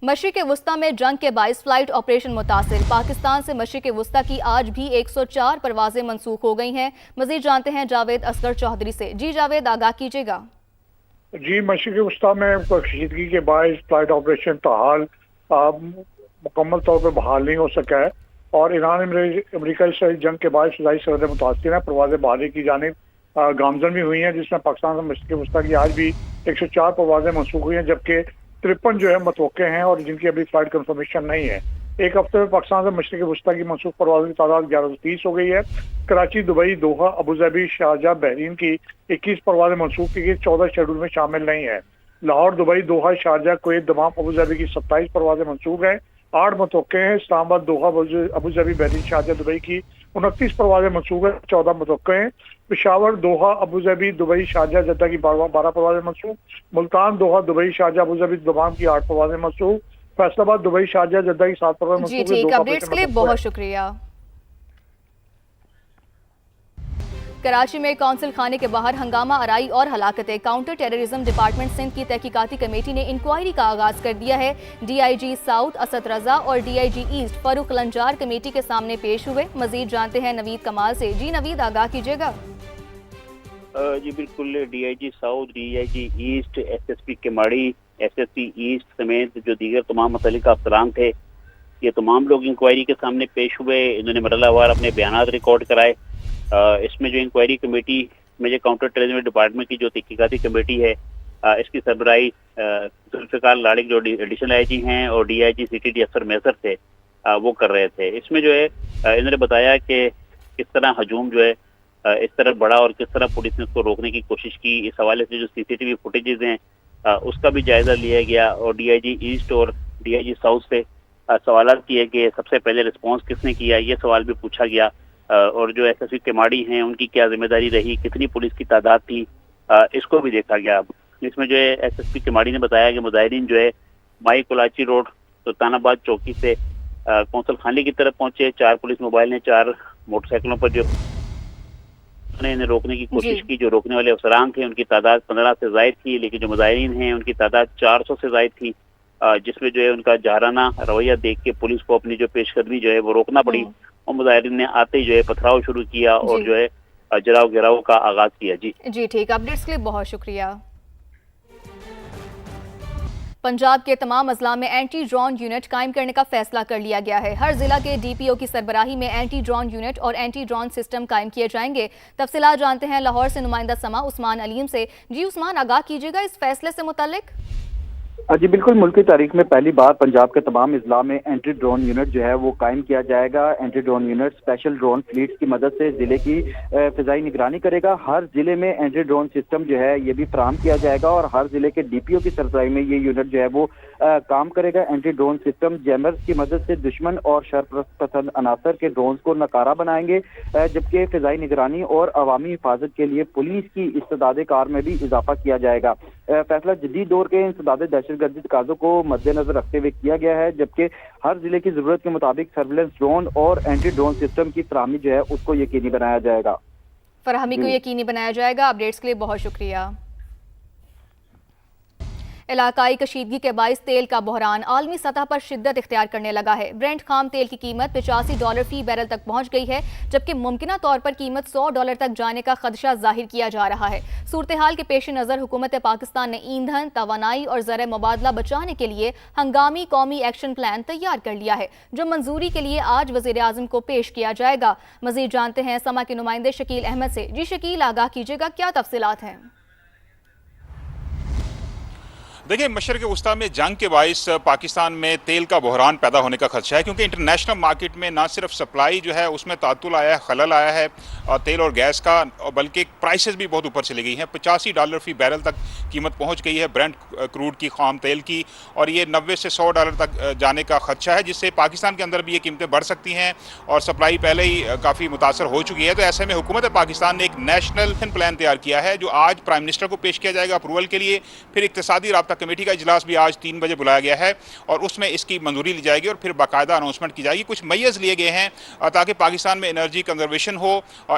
मशरिक़ वस्ता में जंग के बाइस फ्लाइट ऑपरेशन मुतासिर। पाकिस्तान से मशरिक़ वस्ता की आज भी 104 परवाजें मनसूख हो गई हैं। मजीद जानते हैं जावेद असगर चौधरी से। जी जावेद, आगाह कीजिएगा। जी, मशरिक़ वस्ता में कशीदगी के बाइस फ्लाइट ऑपरेशन ताहाल मुकम्मल तौर पर बहाल नहीं हो सका है और ईरान अमरीका इसराइल जंग के बाद फिजाई सरहद मुतासिर है। परवाजें बहाली की जानिब गामजन भी हुई हैं, जिसमें पाकिस्तान से मशरिक़ वस्ता की आज भी 104 परवाजें मनसूख हुई हैं, जबकि 53 जो है मतवक्के हैं और जिनकी अभी फ्लाइट कंफर्मेशन नहीं है। एक हफ्ते में पाकिस्तान से मशरिक़ वस्ता की मनसूख परवाज़ों की तादाद 1130 हो गई है। कराची, दुबई, दोहा, अबूधाबी, शारजा, बहरीन की 21 परवाजें मनसूख की गई, 14 शेड्यूल में शामिल नहीं है। लाहौर, दुबई, दोहा, शारजा, कुवैत, दमाम, अबूधाबी की 27 परवाजें मनसूख हैं। 8 मतवक्के हैं। इस्लामाबाद, दोहा, अबूधाबी, बहरीन, शारजा, दुबई की 29 परवाजें मनसूख हैं, 14 मतवक्के हैं। पेशावर, दोहा, अबूधाबी, दुबई, शारजा, जद्दा की 12 परवाजें मनसूख। मुल्तान, दोहा, दुबई, शारजा, अबूधाबी, दमाम की 8 परवाजें मनसूख। फैसलाबाद, दुबई, शारजा, जद्दा की 7 परवाजें जी मनसूख। ठीक, अपडेट्स के लिए बहुत शुक्रिया। कराची में कौंसिल खाने के बाहर हंगामा आराई और हलाकतें। काउंटर टेररिज्म डिपार्टमेंट सिंध की तहकीकाती कमेटी ने इंक्वायरी का आगाज कर दिया है। DIG साउथ असद रजा और DIG east Farrukh Lanjar committee के सामने पेश हुए। मजीद जानते हैं नवीद कमाल से। जी नवीद, आगाह कीजिएगा। जी बिल्कुल, DIG south, DIG east, SSP Keamari, SSP east समेत जो दीगर तमाम मुतल्लिका अफसरान थे, ये तमाम लोग इंक्वायरी के सामने पेश हुए। इन्होंने मरहलावार अपने बयान रिकॉर्ड कराए। इसमें जो इंक्वायरी कमेटी में जो काउंटर टेररिज्म डिपार्टमेंट की जो तहकीकाती कमेटी है, इसकी सरबराही जुल्फ़िकार लाड़िक जो एडिशनल IG हैं और DIG CTD अफसर मैसर थे, वो कर रहे थे। इसमें जो है इन्होंने बताया कि किस तरह हजूम जो है इस तरह बढ़ा और किस तरह पुलिस ने उसको रोकने की कोशिश की। इस हवाले से जो CCTV फुटेजेस हैं उसका भी जायजा लिया गया और DIG ईस्ट और DIG साउथ से सवाल किए गए। सबसे पहले रिस्पॉन्स किसने किया, ये सवाल भी पूछा गया। और जो SSP केमाड़ी हैं उनकी क्या जिम्मेदारी रही, कितनी पुलिस की तादाद थी, इसको भी देखा गया। इसमें जो है SSP केमाड़ी ने बताया कि मुजाहिरीन जो है माई कोलाची रोड सुल्तानाबाद चौकी से कौंसल खाने की तरफ पहुंचे। 4 पुलिस मोबाइल ने 4 मोटरसाइकिलों पर जो इन्हें रोकने की कोशिश की। जो रोकने वाले अफसरान थे उनकी तादाद 15 से जायद थी, लेकिन जो मुजाहिरीन हैं उनकी तादाद 400 से जायद थी, जिसमें जो है उनका जहराना रवैया देख के पुलिस को अपनी जो पेशकदमी जो है वो रोकना पड़ी और मुजाहिरीन ने आते ही जो है पथराव शुरू किया और जो है जराव गिराव का आगाज किया। जी ठीक, अपडेट्स के लिए बहुत शुक्रिया। पंजाब के तमाम अजला में एंटी ड्रोन यूनिट कायम करने का फैसला कर लिया गया है। हर जिला के DPO की सरबराही में एंटी ड्रोन यूनिट और एंटी ड्रोन सिस्टम कायम किए जाएंगे। तफसीलात जानते हैं लाहौर से नुमाइंदा समा उस्मान अलीम से। जी उस्मान, आगाह कीजिएगा इस फैसले से मुतालिक। जी बिल्कुल, मुल्क की तारीख में पहली बार पंजाब के तमाम इजला में एंटी ड्रोन यूनिट जो है वो कायम किया जाएगा। Anti drone unit special drone fleets की मदद से जिले की फिजाई निगरानी करेगा। हर जिले में एंटी ड्रोन सिस्टम जो है ये भी फराहम किया जाएगा और हर जिले के DPO की सरबराही में ये यूनिट जो है वो काम करेगा। एंटी ड्रोन सिस्टम जैमर्स की मदद से दुश्मन और शरपसंद अनासर के ड्रोन को नकारा बनाएंगे, जबकि फिजाई निगरानी और अवामी हिफाजत के लिए पुलिस की इस्तेदाद कार में भी इजाफा किया जाएगा। फैसला जदीद दौर के इंसदाद दहशतगर्दी तकाज़ों को मद्देनजर रखते हुए किया गया है, जबकि हर जिले की जरूरत के मुताबिक सर्विलेंस ड्रोन और एंटी ड्रोन सिस्टम की फराहमी जो है उसको यकीनी बनाया जाएगा। फराहमी को यकीनी बनाया जाएगा। अपडेट्स के लिए बहुत शुक्रिया। इलाकाई कशीदगी के बाइस तेल का बहरान आलमी सतह पर शिद्दत इख्तियार करने लगा है। ब्रेंट खाम तेल की कीमत $85 फी बैरल तक पहुंच गई है, जबकि मुमकिना तौर पर कीमत $100 तक जाने का खदशा जाहिर किया जा रहा है। सूरत हाल के पेश नज़र हुकूमत पाकिस्तान ने ईंधन, तवानाई और ज़र मुबादला बचाने के लिए हंगामी कौमी एक्शन प्लान तैयार कर लिया है, जो मंजूरी के लिए आज वज़ीर आज़म को पेश किया जाएगा। मजीद जानते हैं समा के नुमाइंदे शकील अहमद से। जी शकील, आगाह कीजिएगा, क्या तफसीलात हैं? देखिए, मशरिक़ वस्ता में जंग के बाइस पाकिस्तान में तेल का बहरान पैदा होने का खदशा है, क्योंकि इंटरनेशनल मार्केट में ना सिर्फ सप्लाई जो है उसमें तातुल आया है, खलल आया है तेल और गैस का, बल्कि प्राइसेस भी बहुत ऊपर चली गई हैं। $85 फी बैरल तक कीमत पहुंच गई है ब्रेंट क्रूड की, खाम तेल की, और ये $90 से $100 तक जाने का खदशा है, जिससे पाकिस्तान के अंदर भी ये कीमतें बढ़ सकती हैं और सप्लाई पहले ही काफ़ी मुतासर हो चुकी है। तो ऐसे में हुकूमत पाकिस्तान ने एक नेशनल प्लान तैयार किया है, जो आज प्राइम मिनिस्टर को पेश किया जाएगा अप्रूवल के लिए। फिर इक्तिसादी राब्ता कमेटी का इजलास भी आज 3 बजे बुलाया गया है और उसमें इसकी मंजूरी ली जाएगी और फिर बाकायदा अनाउंसमेंट की जाएगी। कुछ मैयर्स लिए गए हैं ताकि पाकिस्तान में एनर्जी कंजर्वेशन हो,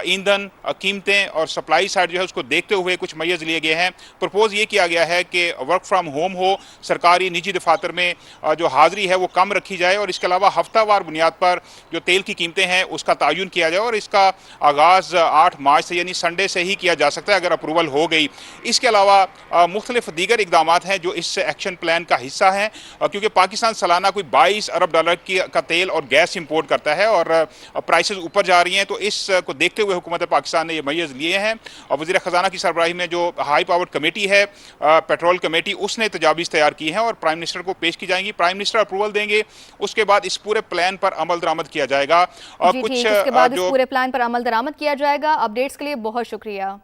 ईंधन, कीमतें और सप्लाई साइड जो है उसको देखते हुए कुछ मैयर्स लिए गए हैं। प्रपोज ये किया गया है कि वर्क फ्राम होम हो, सरकारी निजी दफातर में जो हाजिरी है वो कम रखी जाए और इसके अलावा हफ्तावार बुनियाद पर जो तेल की कीमतें हैं उसका तयन किया जाए और इसका आगाज़ 8 मार्च से यानी संडे से ही किया जा सकता है अगर अप्रूवल हो गई। इसके अलावा मुख्तलिफ दीगर इकदाम हैं जो इस एक्शन प्लान का हिस्सा हैं क्योंकि पाकिस्तान सालाना कोई 22 अरब डॉलर का तेल और गैस इंपोर्ट करता है और प्राइसेस ऊपर जा रही हैं, तो इसको देखते हुए हुकूमत पाकिस्तान ने ये मैयर्स लिए हैं। और वज़ीर ख़जाना की सरबराही में जो हाई पावर्ड कमेटी है, पेट्रोल कमेटी, उसने तजावीज़ तैयार की हैं और प्राइम मिनिस्टर को पेश की जाएंगी। प्राइम मिनिस्टर अप्रूवल देंगे, उसके बाद इस पूरे प्लान पर अमल दरामद किया जाएगा। उसके बाद इस पूरे प्लान पर अमल दरामद किया जाएगा। अपडेट्स के लिए बहुत शुक्रिया।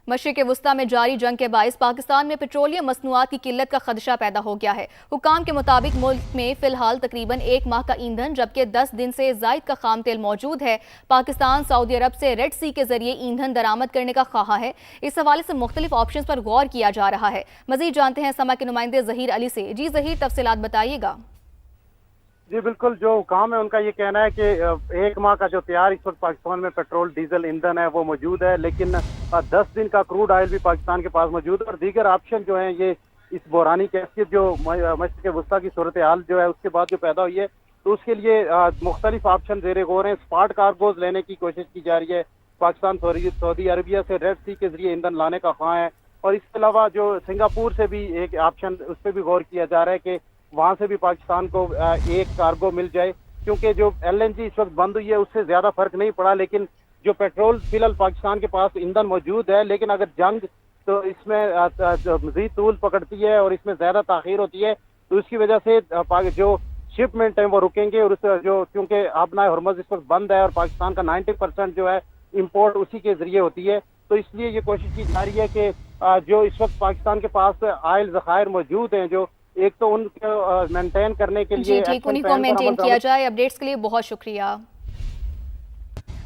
मशरिक़ वुस्ता में जारी जंग के बाइस पाकिस्तान में पेट्रोलियम मसनूआत की किल्लत का खदशा पैदा हो गया है। हुकाम के मुताबिक मुल्क में फिलहाल तकरीबन 1 माह का ईंधन जबकि 10 दिन से जायद का खाम तेल मौजूद है। पाकिस्तान सऊदी अरब से रेड सी के जरिए ईंधन दरामद करने का ख्वाहा है। इस हवाले से मुख्तलिफ ऑप्शन पर गौर किया जा रहा है। मजीद जानते हैं समा के नुमाइंदे जहीर अली से। जी जहीर, तफसीलात बताइएगा। जी बिल्कुल, जो हुकाम है उनका ये कहना है कि 1 माह का जो तैयार इस वक्त पाकिस्तान में पेट्रोल डीजल ईंधन है वो मौजूद है, लेकिन 10 दिन का क्रूड ऑयल भी पाकिस्तान के पास मौजूद है और दीगर ऑप्शन जो है ये इस बहरानी कैफियत जो मशरिक़ वुस्ता की सूरत हाल जो है उसके बाद जो पैदा हुई है, तो उसके लिए मुख्तलिफ ऑप्शन ज़ेरे गौर हैं। स्पॉट कार्गोज लेने की कोशिश की जा रही है। पाकिस्तान सऊदी अरबिया से रेड सी के जरिए ईंधन लाने का ख्वाह है और इसके अलावा जो सिंगापुर से भी एक ऑप्शन, उस पर भी गौर किया जा रहा है कि वहाँ से भी पाकिस्तान को एक कार्गो मिल जाए, क्योंकि जो LNG इस वक्त बंद हुई है उससे ज़्यादा फर्क नहीं पड़ा, लेकिन जो पेट्रोल फिलहाल पाकिस्तान के पास ईंधन मौजूद है, लेकिन अगर जंग तो इसमें मज़ीद तूल पकड़ती है और इसमें ज़्यादा ताख़ीर होती है, तो इसकी वजह से जो शिपमेंट है वो रुकेंगे और जो क्योंकि आबना हरमुज़ इस वक्त बंद है और पाकिस्तान का 90% जो है इम्पोर्ट उसी के ज़रिए होती है, तो इसलिए ये कोशिश की जा रही है कि जो इस वक्त पाकिस्तान के पास ऑयल ज़खायर मौजूद हैं, जो एक तो उनको मेंटेन करने के लिए ठीक, उन्हीं को मेंटेन किया जाए। अपडेट्स के लिए बहुत शुक्रिया।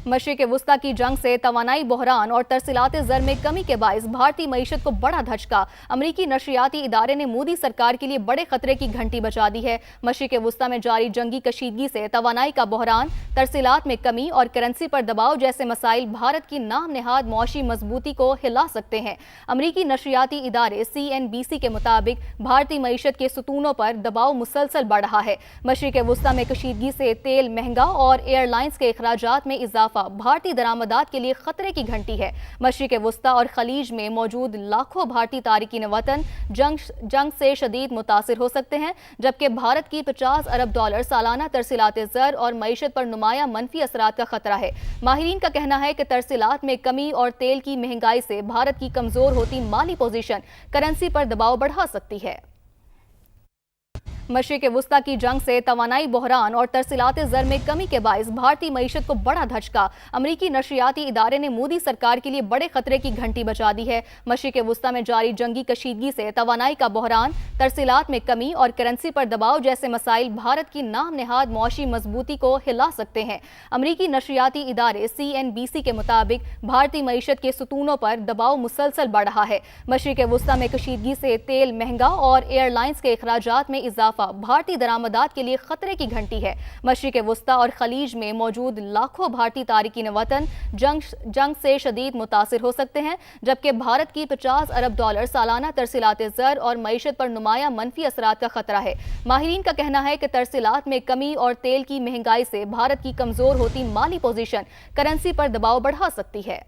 मशरिक़ वुस्ता की जंग से तवानाई बहरान और तरसीलात ज़र में कमी के बाइस भारतीय मईशत को बड़ा धचका। अमरीकी नशरियाती इदारे ने मोदी सरकार के लिए बड़े खतरे की घंटी बजा दी है। मशरिक़ वुस्ता में जारी जंगी कशीदगी से तवानाई का बहरान, तरसीलात में कमी और करेंसी पर दबाव जैसे मसाइल भारत की नाम नेहाद मौशी मजबूती को हिला सकते हैं। अमरीकी नशरियाती इदारे CNBC के मुताबिक भारतीय मईशत के सुतूनों पर दबाव मुसलसल बढ़ रहा है। मशरिक़ वुस्ता में कशीदगी से तेल महंगा और एयरलाइंस के अखराजात में इजाफा भारतीय दरामदात के लिए खतरे की घंटी है। मशरिक़ वुस्ता और खलीज में मौजूद लाखों भारतीय तारिकीन वतन जंग से शदीद मुतासिर हो सकते हैं, जबकि भारत की 50 अरब डॉलर सालाना तरसीलात ज़र और मईशत पर नुमाया मनफी असरात का खतरा है। माहिरीन का कहना है कि तरसीलात में कमी और तेल की महंगाई से भारत की कमजोर होती माली पोजीशन करेंसी पर दबाव बढ़ा सकती है। मशरिक़ वुस्ता की जंग से तवानाई बहरान और तरसीलात ज़र में कमी के बाइस भारतीय मईशत को बड़ा धचका। अमरीकी नशरियाती इदारे ने मोदी सरकार के लिए बड़े खतरे की घंटी बजा दी है। मशरिक़ वुस्ता में जारी जंगी कशीदगी से तवानाई का बहरान, तरसीलात में कमी और करेंसी पर दबाव जैसे मसाइल भारत की नाम नेहाद मौशी मजबूती को हिला सकते हैं। अमरीकी नशरियाती इदारे CNBC के मुताबिक भारतीय मईशत के सुतूनों पर दबाव मुसलसल बढ़ रहा है। मशरिक़ वुस्ता में कशीदगी से तेल महंगा और एयरलाइंस के अखराजात में इजाफा भारतीय दरामदात के लिए खतरे की घंटी है। मशरिक़ वुस्ता और खलीज में मौजूद लाखों भारतीय तारिकीन वतन जंग से शदीद मुतासिर हो सकते हैं, जबकि भारत की 50 अरब डॉलर सालाना तरसीलात ज़र और मईशत पर नुमाया मनफी असरात का खतरा है। माहिरीन का कहना है कि तरसीलात में कमी और तेल की महंगाई से भारत की कमजोर होती माली पोजीशन करेंसी पर दबाव बढ़ा सकती है।